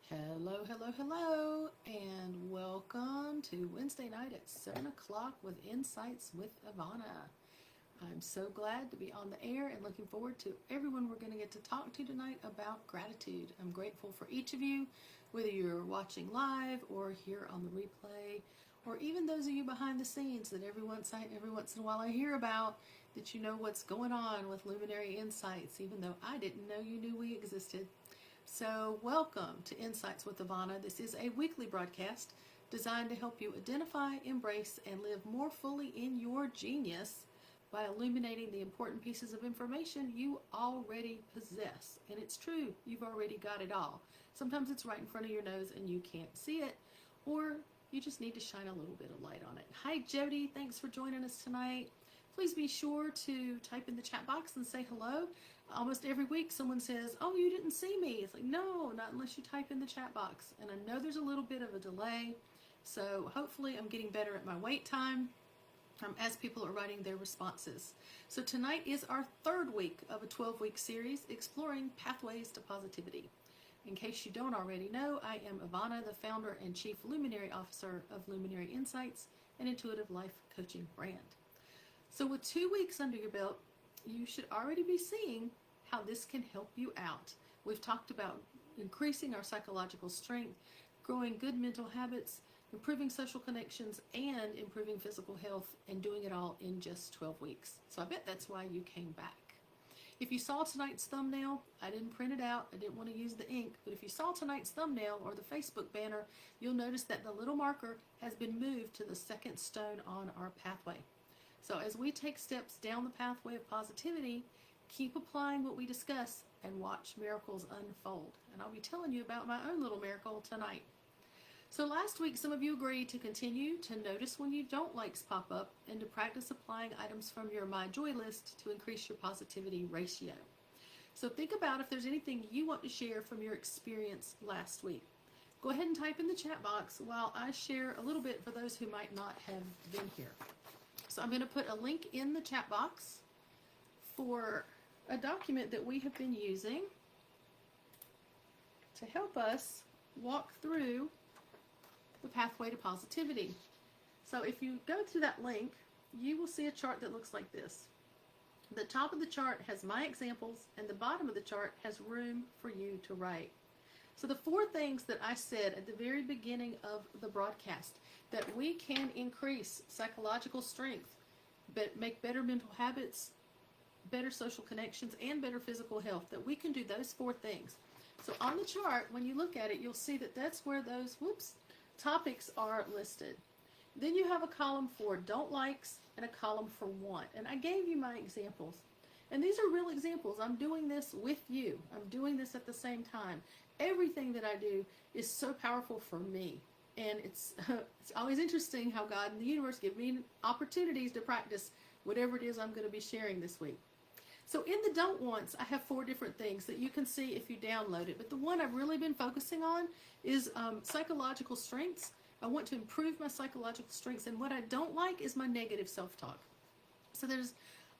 Hello, hello, hello, and welcome to Wednesday night at 7 o'clock with Insights with Ivanna. I'm so glad to be on the air and looking forward to everyone we're going to get to talk to tonight about gratitude. I'm grateful for each of you, whether you're watching live or here on the replay, or even those of you behind the scenes that every once in a while I hear about, that you know what's going on with Luminary Insights, even though I didn't know you knew we existed. So, welcome to Insights with Ivanna. This is a weekly broadcast designed to help you identify, embrace, and live more fully in your genius by illuminating the important pieces of information you already possess. And it's true, you've already got it all. Sometimes it's right in front of your nose and you can't see it, or you just need to shine a little bit of light on it. Hi, Jody. Thanks for joining us tonight. Please be sure to type in the chat box and say hello. Almost every week someone says, oh, you didn't see me. It's like, no, not unless you type in the chat box. And I know there's a little bit of a delay, so hopefully I'm getting better at my wait time as people are writing their responses. So tonight is our third week of a 12-week series exploring pathways to positivity. In case you don't already know, I am Ivanna, the founder and chief luminary officer of Luminary Insights, an intuitive life coaching brand. So with 2 weeks under your belt, you should already be seeing how this can help you out. We've talked about increasing our psychological strength, growing good mental habits, improving social connections, and improving physical health, and doing it all in just 12 weeks. So I bet that's why you came back. If you saw tonight's thumbnail, I didn't print it out, I didn't want to use the ink, but if you saw tonight's thumbnail or the Facebook banner, you'll notice that the little marker has been moved to the second stone on our pathway. So as we take steps down the pathway of positivity, keep applying what we discuss and watch miracles unfold. And I'll be telling you about my own little miracle tonight. So last week, some of you agreed to continue to notice when you don't likes pop up and to practice applying items from your My Joy list to increase your positivity ratio. So think about if there's anything you want to share from your experience last week. Go ahead and type in the chat box while I share a little bit for those who might not have been here. So I'm going to put a link in the chat box for a document that we have been using to help us walk through the pathway to positivity. So if you go to that link, you will see a chart that looks like this. The top of the chart has my examples, and the bottom of the chart has room for you to write. So the 4 things that I said at the very beginning of the broadcast, that we can increase psychological strength, but make better mental habits, better social connections, and better physical health, that we can do those 4 things. So on the chart, when you look at it, you'll see that that's where those topics are listed. Then you have a column for don't likes and a column for want. And I gave you my examples. And these are real examples. I'm doing this with you. I'm doing this at the same time. Everything that I do is so powerful for me. And it's always interesting how God and the universe give me opportunities to practice whatever it is I'm going to be sharing this week. So in the don't wants, I have 4 different things that you can see if you download it. But the one I've really been focusing on is psychological strengths. I want to improve my psychological strengths. And what I don't like is my negative self-talk. So there's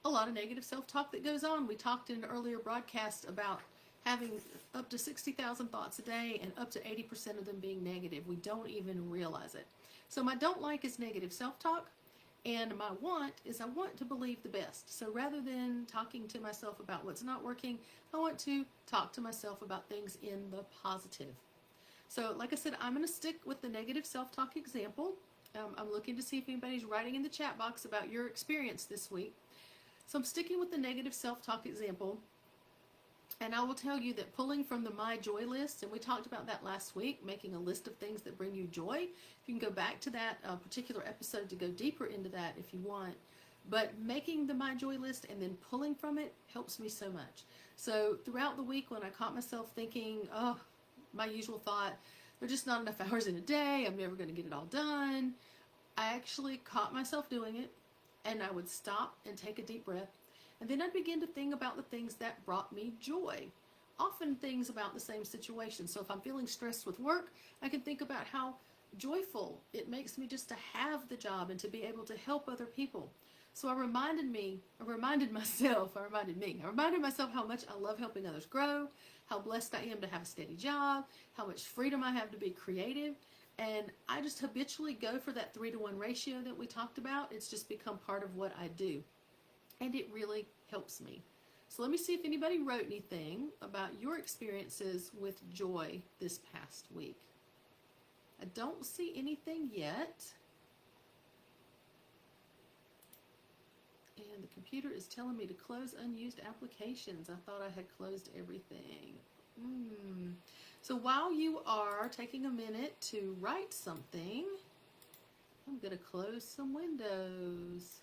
a lot of negative self-talk that goes on. We talked in an earlier broadcast about having up to 60,000 thoughts a day and up to 80% of them being negative. We don't even realize it. So my don't like is negative self-talk, and my want is I want to believe the best. So rather than talking to myself about what's not working, I want to talk to myself about things in the positive. So like I said, I'm going to stick with the negative self-talk example. I'm looking to see if anybody's writing in the chat box about your experience this week. So I'm sticking with the negative self-talk example. And I will tell you that pulling from the My Joy list, and we talked about that last week, making a list of things that bring you joy. You can go back to that particular episode to go deeper into that if you want. But making the My Joy list and then pulling from it helps me so much. So throughout the week when I caught myself thinking, oh, my usual thought, there's just not enough hours in a day, I'm never going to get it all done, I actually caught myself doing it, and I would stop and take a deep breath. And then I'd begin to think about the things that brought me joy. Often things about the same situation. So if I'm feeling stressed with work, I can think about how joyful it makes me just to have the job and to be able to help other people. So I reminded myself how much I love helping others grow, how blessed I am to have a steady job, how much freedom I have to be creative. And I just habitually go for that 3-to-1 ratio that we talked about. It's just become part of what I do. And it really helps me. So let me see if anybody wrote anything about your experiences with joy this past week. I don't see anything yet. And the computer is telling me to close unused applications. I thought I had closed everything. So while you are taking a minute to write something, I'm going to close some windows.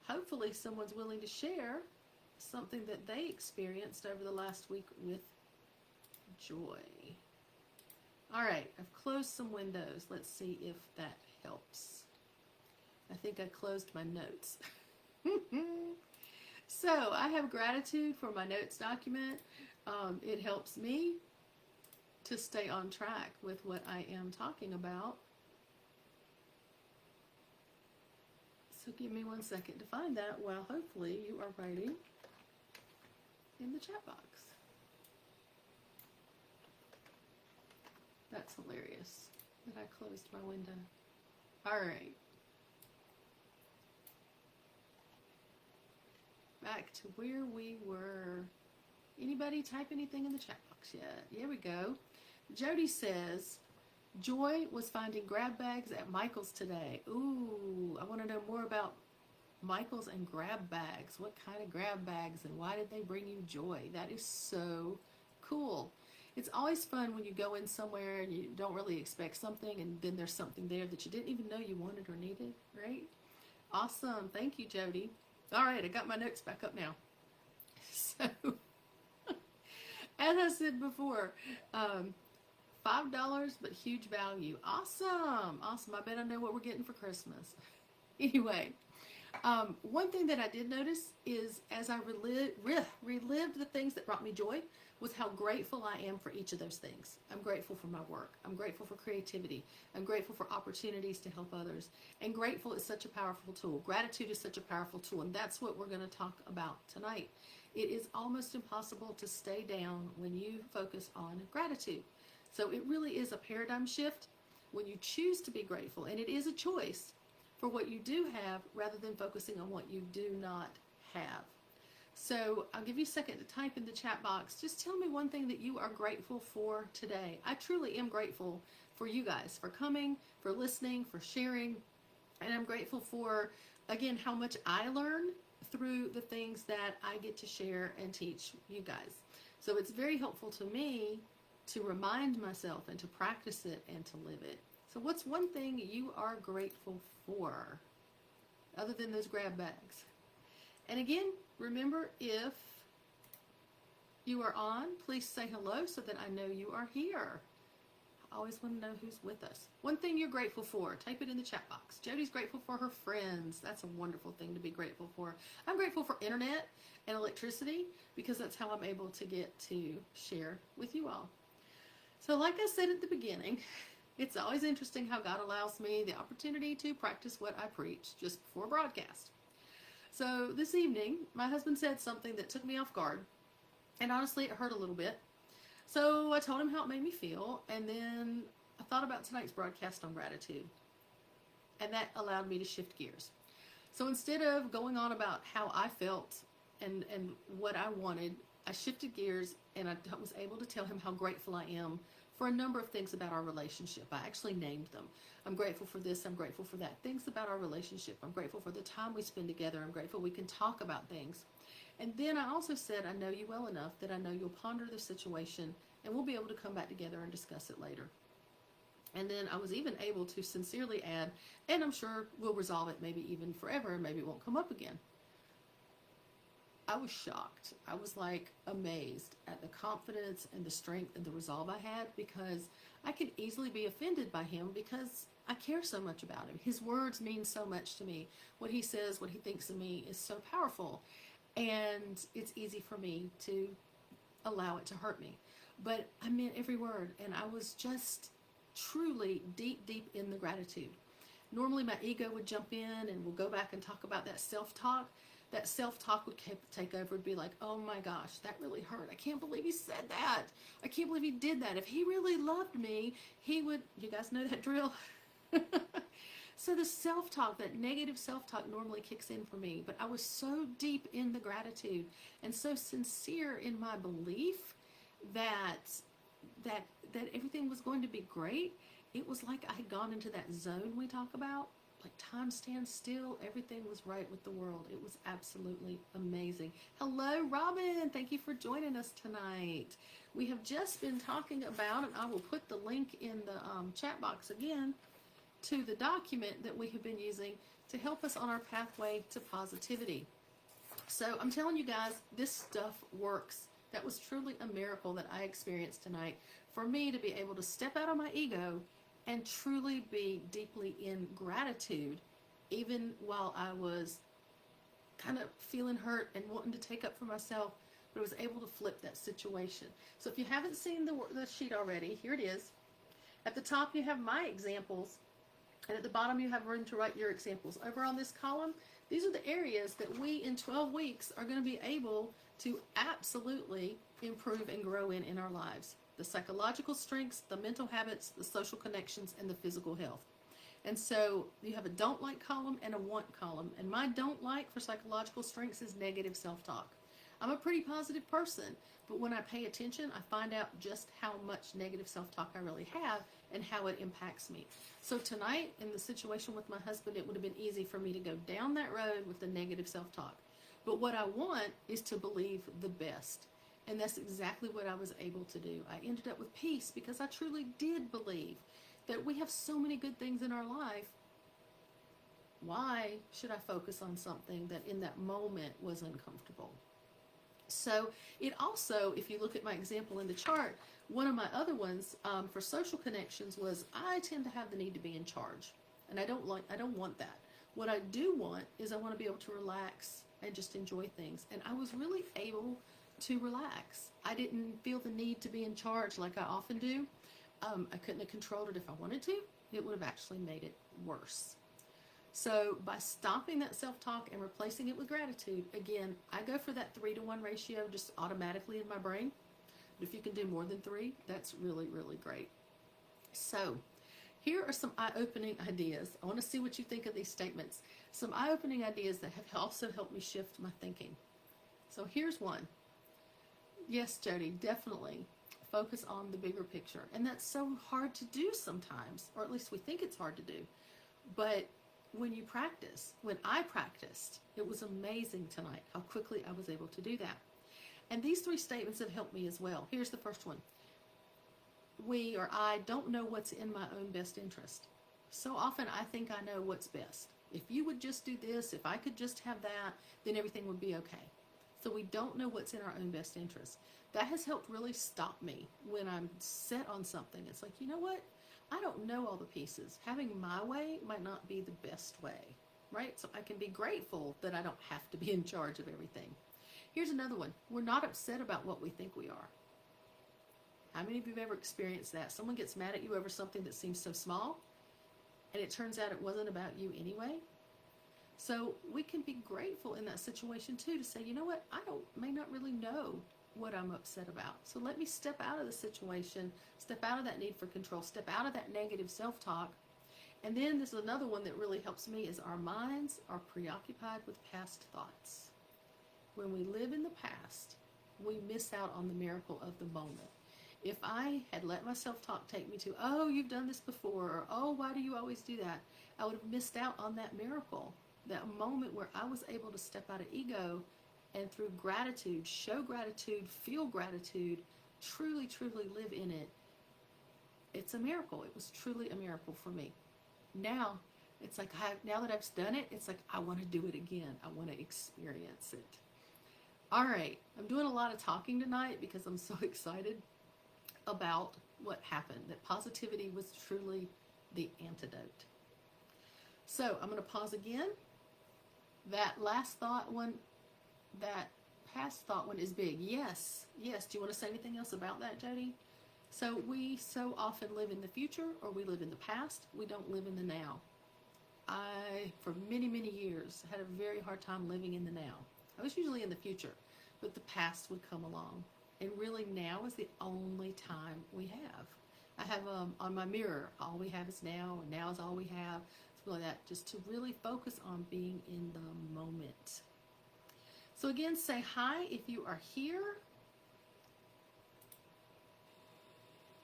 Hopefully someone's willing to share something that they experienced over the last week with joy. All right, I've closed some windows. Let's see if that helps. I think I closed my notes. So I have gratitude for my notes document. It helps me to stay on track with what I am talking about. So give me 1 second to find that while hopefully you are writing in the chat box. That's hilarious that I closed my window. All right. Back to where we were. Anybody type anything in the chat box yet? Here we go. Jody says, joy was finding grab bags at Michael's today. Ooh, I want to know more about Michael's and grab bags. What kind of grab bags and why did they bring you joy? That is so cool. It's always fun when you go in somewhere and you don't really expect something and then there's something there that you didn't even know you wanted or needed, right? Awesome. Thank you, Jody. All right, I got my notes back up now. So, as I said before, $5 but huge value. Awesome. Awesome. I bet I know what we're getting for Christmas. Anyway, one thing that I did notice is as I relived the things that brought me joy was how grateful I am for each of those things. I'm grateful for my work. I'm grateful for creativity. I'm grateful for opportunities to help others. And grateful is such a powerful tool. Gratitude is such a powerful tool. And that's what we're going to talk about tonight. It is almost impossible to stay down when you focus on gratitude. So it really is a paradigm shift when you choose to be grateful. And it is a choice for what you do have rather than focusing on what you do not have. So I'll give you a second to type in the chat box. Just tell me one thing that you are grateful for today. I truly am grateful for you guys, for coming, for listening, for sharing. And I'm grateful for, again, how much I learn through the things that I get to share and teach you guys. So it's very helpful to me to remind myself and to practice it and to live it. So what's one thing you are grateful for other than those grab bags? And again, remember, if you are on, please say hello so that I know you are here. I always want to know who's with us. One thing you're grateful for, type it in the chat box. Jody's grateful for her friends. That's a wonderful thing to be grateful for. I'm grateful for internet and electricity because that's how I'm able to get to share with you all. So like I said at the beginning, it's always interesting how God allows me the opportunity to practice what I preach just before broadcast. So this evening, my husband said something that took me off guard, and honestly, it hurt a little bit. So I told him how it made me feel, and then I thought about tonight's broadcast on gratitude, and that allowed me to shift gears. So instead of going on about how I felt and what I wanted, I shifted gears, and I was able to tell him how grateful I am for a number of things about our relationship. I actually named them. I'm grateful for this. I'm grateful for that. Things about our relationship. I'm grateful for the time we spend together. I'm grateful we can talk about things. And then I also said, I know you well enough that I know you'll ponder the situation and we'll be able to come back together and discuss it later. And then I was even able to sincerely add, and I'm sure we'll resolve it maybe even forever and maybe it won't come up again. I was shocked. I was like amazed at the confidence and the strength and the resolve I had because I could easily be offended by him because I care so much about him. His words mean so much to me. What he says, what he thinks of me is so powerful. And it's easy for me to allow it to hurt me. But I meant every word. And I was just truly deep in the gratitude. normally my ego would jump in and we'll go back and talk about that self-talk. That self-talk would take over. It'd be like, oh my gosh, that really hurt. I can't believe he said that. I can't believe he did that. If he really loved me, he would, you guys know that drill? So the self-talk, that negative self-talk normally kicks in for me. But I was so deep in the gratitude and so sincere in my belief that everything was going to be great. It was like I had gone into that zone we talk about. Like time stands still. Everything was right with the world. It was absolutely amazing. Hello, Robin. Thank you for joining us tonight. We have just been talking about, and I will put the link in the chat box again, to the document that we have been using to help us on our pathway to positivity. So I'm telling you guys, this stuff works. That was truly a miracle that I experienced tonight. For me to be able to step out of my ego and truly be deeply in gratitude, even while I was kind of feeling hurt and wanting to take up for myself, but I was able to flip that situation. So if you haven't seen the sheet already, here it is. At the top you have my examples, and at the bottom you have room to write your examples. Over on this column, these are the areas that we in 12 weeks are going to be able to absolutely improve and grow in our lives. The psychological strengths, the mental habits, the social connections, and the physical health. And so you have a don't like column and a want column. And my don't like for psychological strengths is negative self-talk. I'm a pretty positive person, but when I pay attention, I find out just how much negative self-talk I really have and how it impacts me. So tonight, in the situation with my husband, it would have been easy for me to go down that road with the negative self-talk. But what I want is to believe the best. And that's exactly what I was able to do. I ended up with peace because I truly did believe that we have so many good things in our life. Why should I focus on something that in that moment was uncomfortable? So it also, if you look at my example in the chart, one of my other ones for social connections was I tend to have the need to be in charge. And I don't want that. What I do want is I want to be able to relax and just enjoy things. And I was really able to relax. I didn't feel the need to be in charge like I often do. I couldn't have controlled it if I wanted to. It would have actually made it worse. So by stopping that self-talk and replacing it with gratitude, again, I go for that 3-to-1 ratio just automatically in my brain. But if you can do more than 3, that's really, really great. So here are some eye-opening ideas. I want to see what you think of these statements. Some eye-opening ideas that have also helped me shift my thinking. So here's one. Yes, Jody, definitely focus on the bigger picture. And that's so hard to do sometimes, or at least we think it's hard to do. But when you practice, when I practiced, it was amazing tonight how quickly I was able to do that. And these 3 statements have helped me as well. Here's the first one. We or I don't know what's in my own best interest. So often I think I know what's best. If you would just do this, if I could just have that, then everything would be okay. So we don't know what's in our own best interest. That has helped really stop me when I'm set on something. It's like, you know what? I don't know all the pieces. Having my way might not be the best way, right? So I can be grateful that I don't have to be in charge of everything. Here's another one. We're not upset about what we think we are. How many of you have ever experienced that? Someone gets mad at you over something that seems so small, and it turns out it wasn't about you anyway. So we can be grateful in that situation too, to say, you know what, I may not really know what I'm upset about. So let me step out of the situation, step out of that need for control, step out of that negative self-talk. And then this is another one that really helps me is our minds are preoccupied with past thoughts. When we live in the past, we miss out on the miracle of the moment. If I had let my self-talk take me to, oh, you've done this before, or oh, why do you always do that? I would have missed out on that miracle. That moment where I was able to step out of ego and through gratitude, show gratitude, feel gratitude, truly, truly live in it. It's a miracle. It was truly a miracle for me. Now, it's like, now that I've done it, it's like, I want to do it again. I want to experience it. All right. I'm doing a lot of talking tonight because I'm so excited about what happened. That positivity was truly the antidote. So I'm going to pause again. That last thought one, that past thought one is big. Yes. Yes. Do you want to say anything else about that, Jody? So we so often live in the future or we live in the past. We don't live in the now. for many, many years, had a very hard time living in the now. I was usually in the future, but the past would come along. And really, now is the only time we have. I have on my mirror, all we have is now, and now is all we have. Something like that, just to really focus on being in the moment. So again, say hi if you are here.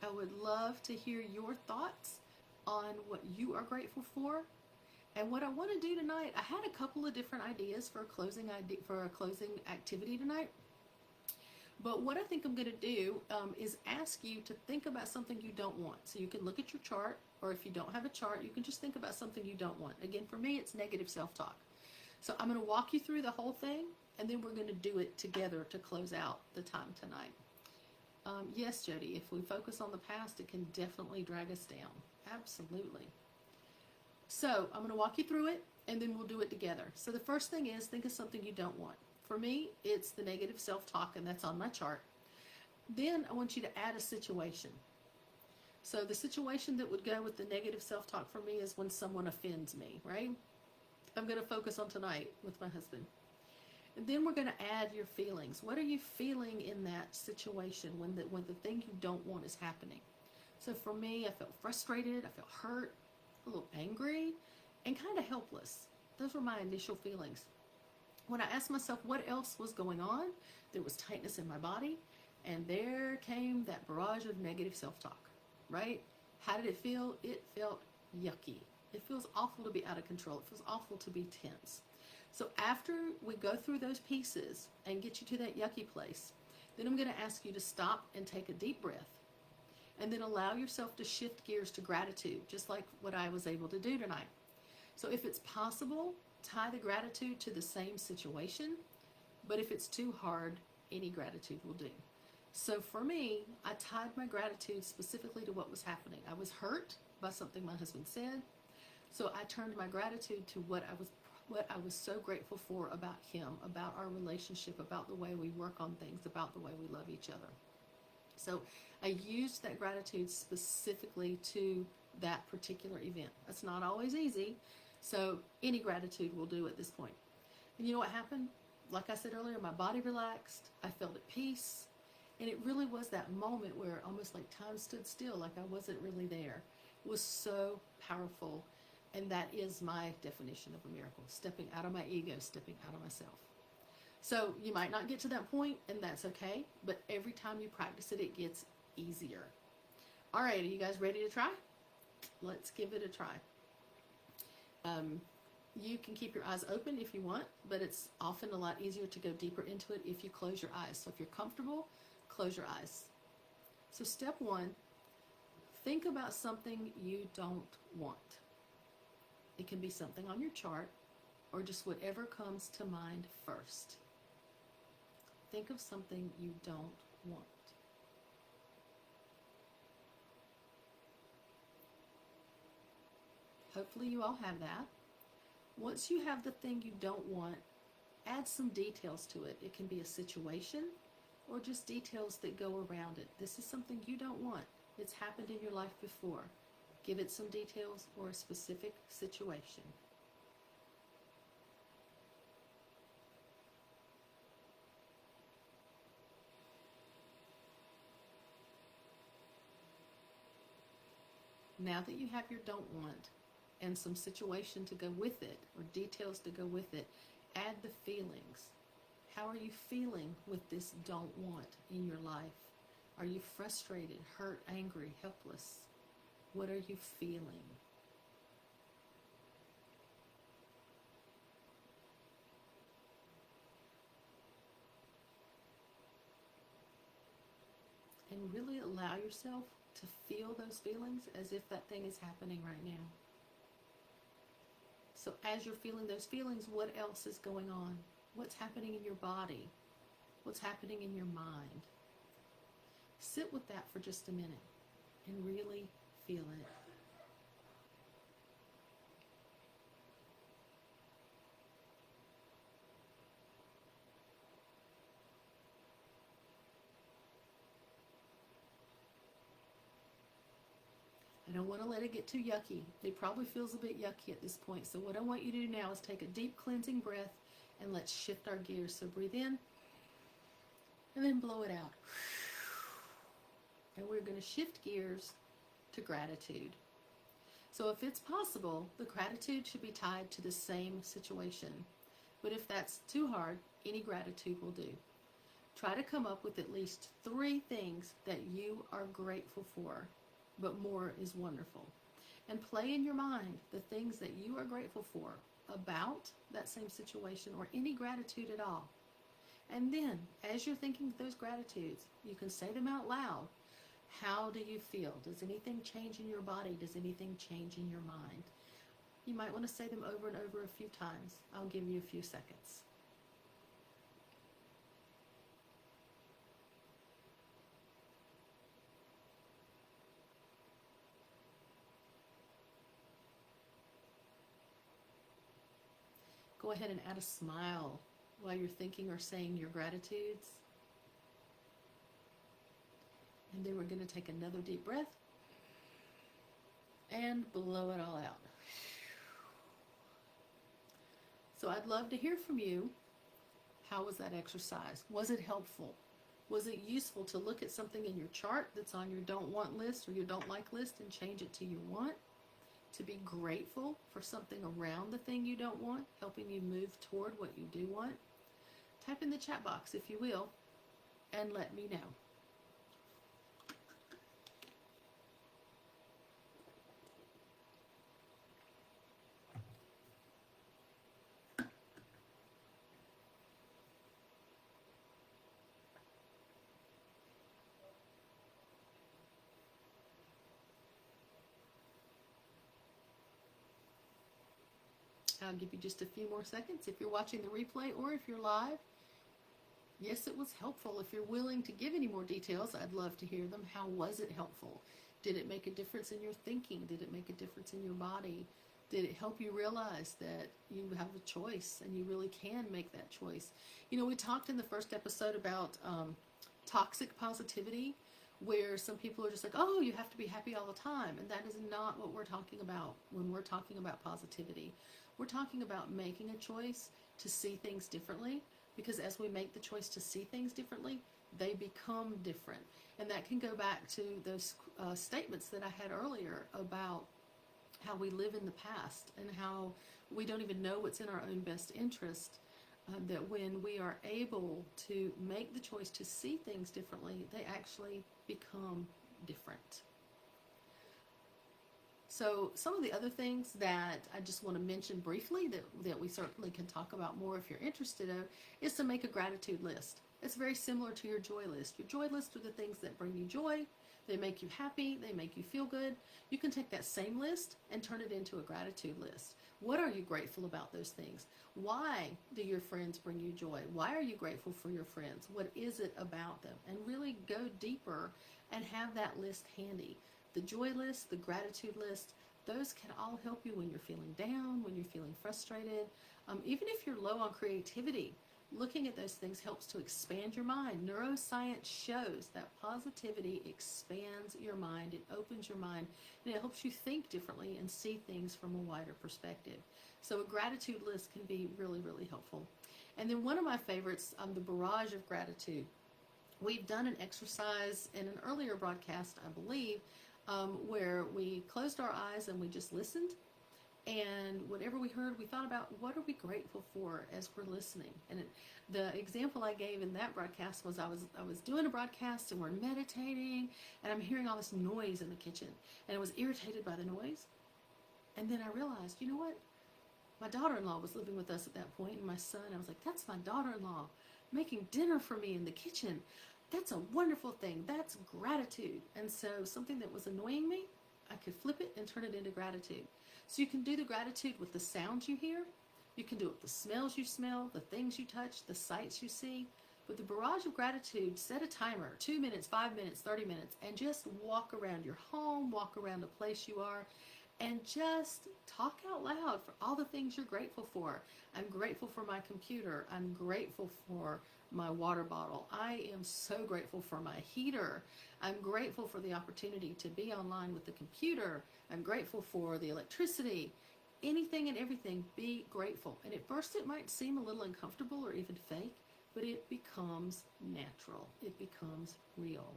I would love to hear your thoughts on what you are grateful for. And what I want to do tonight, I had a couple of different ideas for a closing activity tonight. But what I think I'm going to do is ask you to think about something you don't want. So you can look at your chart, or if you don't have a chart, you can just think about something you don't want. Again, for me, it's negative self-talk. So I'm going to walk you through the whole thing, and then we're going to do it together to close out the time tonight. Yes, Jody, if we focus on the past, it can definitely drag us down. Absolutely. So I'm going to walk you through it, and then we'll do it together. So the first thing is, think of something you don't want. For me, it's the negative self-talk, and that's on my chart. Then I want you to add a situation. So the situation that would go with the negative self-talk for me is when someone offends me, right? I'm going to focus on tonight with my husband. And then we're going to add your feelings. What are you feeling in that situation when the thing you don't want is happening? So for me, I felt frustrated, I felt hurt, a little angry, and kind of helpless. Those were my initial feelings. When I asked myself what else was going on, there was tightness in my body, and there came that barrage of negative self-talk, right? How did it feel? It felt yucky. It feels awful to be out of control. It feels awful to be tense. So after we go through those pieces and get you to that yucky place, then I'm going to ask you to stop and take a deep breath, and then allow yourself to shift gears to gratitude, just like what I was able to do tonight. So if it's possible, tie the gratitude to the same situation, but if it's too hard, any gratitude will do. So for me, I tied my gratitude specifically to what was happening. I was hurt by something my husband said, so I turned my gratitude to what I was so grateful for about him, about our relationship, about the way we work on things, about the way we love each other. So I used that gratitude specifically to that particular event. That's not always easy. So any gratitude will do at this point. And you know what happened? Like I said earlier, my body relaxed. I felt at peace. And it really was that moment where almost like time stood still, like I wasn't really there. It was so powerful. And that is my definition of a miracle. Stepping out of my ego, stepping out of myself. So you might not get to that point, and that's okay. But every time you practice it, it gets easier. All right, are you guys ready to try? Let's give it a try. You can keep your eyes open if you want, but it's often a lot easier to go deeper into it if you close your eyes. So if you're comfortable, close your eyes. So step one, think about something you don't want. It can be something on your chart or just whatever comes to mind first. Think of something you don't want. Hopefully you all have that. Once you have the thing you don't want, add some details to it. It can be a situation or just details that go around it. This is something you don't want. It's happened in your life before. Give it some details or a specific situation. Now that you have your don't want and some situation to go with it or details to go with it, add the feelings. How are you feeling with this don't want in your life? Are you frustrated, hurt, angry, helpless? What are you feeling? And really allow yourself to feel those feelings as if that thing is happening right now. So as you're feeling those feelings, what else is going on? What's happening in your body? What's happening in your mind? Sit with that for just a minute and really feel it. I don't want to let it get too yucky. It probably feels a bit yucky at this point. So what I want you to do now is take a deep cleansing breath and let's shift our gears. So breathe in and then blow it out. And we're going to shift gears to gratitude. So if it's possible, the gratitude should be tied to the same situation. But if that's too hard, any gratitude will do. Try to come up with at least 3 things that you are grateful for, but more is wonderful. And play in your mind the things that you are grateful for about that same situation or any gratitude at all. And then, as you're thinking those gratitudes, you can say them out loud. How do you feel? Does anything change in your body? Does anything change in your mind? You might want to say them over and over a few times. I'll give you a few seconds. Go ahead and add a smile while you're thinking or saying your gratitudes. And then we're going to take another deep breath and blow it all out. So I'd love to hear from you. How was that exercise? Was it helpful? Was it useful to look at something in your chart that's on your don't want list or your don't like list and change it to you want? To be grateful for something around the thing you don't want, helping you move toward what you do want? Type in the chat box, if you will, and let me know. I'll give you just a few more seconds if you're watching the replay or if you're live. Yes, it was helpful. If you're willing to give any more details, I'd love to hear them. How was it helpful? Did it make a difference in your thinking? Did it make a difference in your body? Did it help you realize that you have a choice and you really can make that choice? You know, we talked in the first episode about toxic positivity, where some people are just like, oh, you have to be happy all the time. And that is not what we're talking about when we're talking about positivity. We're talking about making a choice to see things differently, because as we make the choice to see things differently, they become different. And that can go back to those statements that I had earlier about how we live in the past and how we don't even know what's in our own best interest. That when we are able to make the choice to see things differently, they actually become different. So some of the other things that I just want to mention briefly that we certainly can talk about more if you're interested in is to make a gratitude list. It's very similar to your joy list. Your joy list are the things that bring you joy. They make you happy. They make you feel good. You can take that same list and turn it into a gratitude list. What are you grateful about those things? Why do your friends bring you joy? Why are you grateful for your friends? What is it about them? And really go deeper and have that list handy. The joy list, the gratitude list, those can all help you when you're feeling down, when you're feeling frustrated. Even if you're low on creativity, looking at those things helps to expand your mind. Neuroscience shows that positivity expands your mind, it opens your mind, and it helps you think differently and see things from a wider perspective. So a gratitude list can be really, really helpful. And then one of my favorites, the Barrage of Gratitude. We've done an exercise in an earlier broadcast, I believe, where we closed our eyes and we just listened. And whatever we heard, we thought about what are we grateful for as we're listening. And the example I gave in that broadcast was I was doing a broadcast and we're meditating and I'm hearing all this noise in the kitchen. And I was irritated by the noise. And then I realized, you know what? My daughter-in-law was living with us at that point, and my son. I was like, that's my daughter-in-law making dinner for me in the kitchen. That's a wonderful thing. That's gratitude. And so something that was annoying me, I could flip it and turn it into gratitude. So you can do the gratitude with the sounds you hear. You can do it with the smells you smell, the things you touch, the sights you see. With the Barrage of Gratitude, set a timer, 2 minutes, 5 minutes, 30 minutes, and just walk around your home, walk around the place you are, and just talk out loud for all the things you're grateful for. I'm grateful for my computer. I'm grateful for my water bottle. I am so grateful for my heater. I'm grateful for the opportunity to be online with the computer. I'm grateful for the electricity. Anything and everything, be grateful. And at first it might seem a little uncomfortable or even fake, but it becomes natural. It becomes real.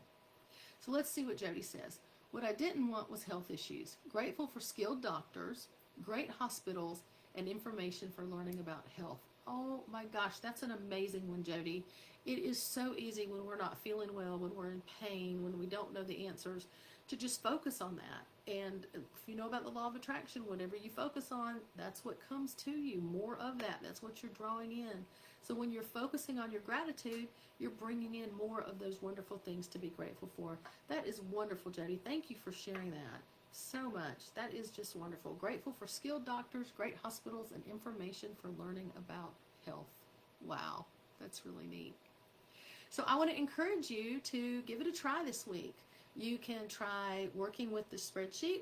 So let's see what Jody says. What I didn't want was health issues. Grateful for skilled doctors, great hospitals, and information for learning about health. Oh my gosh, that's an amazing one, Jody. It is so easy when we're not feeling well, when we're in pain, when we don't know the answers, to just focus on that. And if you know about the law of attraction, whatever you focus on, that's what comes to you. More of that. That's what you're drawing in. So when you're focusing on your gratitude, you're bringing in more of those wonderful things to be grateful for. That is wonderful, Jody. Thank you for sharing that so much. That is just wonderful. Grateful for skilled doctors, great hospitals, and information for learning about health. Wow, that's really neat. So I want to encourage you to give it a try this week. You can try working with the spreadsheet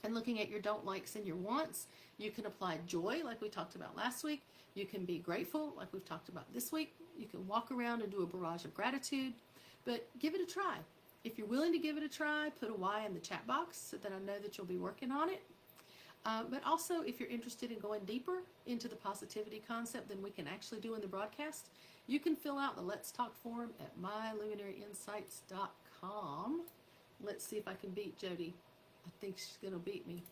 and looking at your don't likes and your wants. You can apply joy like we talked about last week. You can be grateful like we've talked about this week. You can walk around and do a barrage of gratitude, but give it a try. If you're willing to give it a try, put a Y in the chat box so that I know that you'll be working on it. But also, if you're interested in going deeper into the positivity concept than we can actually do in the broadcast, you can fill out the Let's Talk form at myluminaryinsights.com. Let's see if I can beat Jody. I think she's going to beat me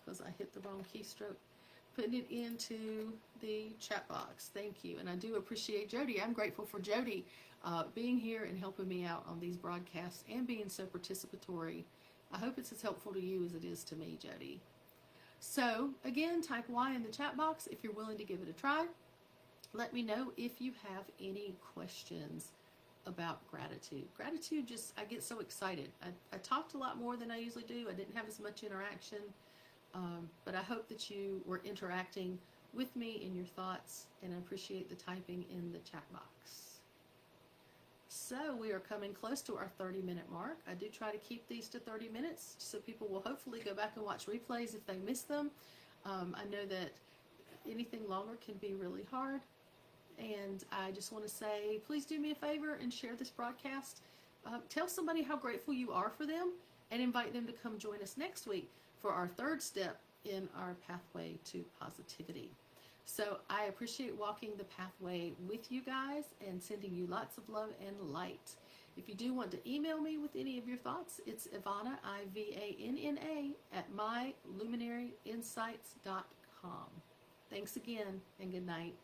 because I hit the wrong keystroke. Putting it into the chat box. Thank you. And I do appreciate Jody. I'm grateful for Jody being here and helping me out on these broadcasts and being so participatory. I hope it's as helpful to you as it is to me, Jody. So, again, type Y in the chat box if you're willing to give it a try. Let me know if you have any questions about gratitude. Gratitude, just, I get so excited. I talked a lot more than I usually do. I didn't have as much interaction, but I hope that you were interacting with me in your thoughts, and I appreciate the typing in the chat box. So we are coming close to our 30-minute mark. I do try to keep these to 30 minutes so people will hopefully go back and watch replays if they miss them. I know that anything longer can be really hard. And I just want to say, please do me a favor and share this broadcast. Tell somebody how grateful you are for them and invite them to come join us next week for our third step in our pathway to positivity. So I appreciate walking the pathway with you guys and sending you lots of love and light. If you do want to email me with any of your thoughts, it's Ivanna, Ivanna, at myluminaryinsights.com. Thanks again, and good night.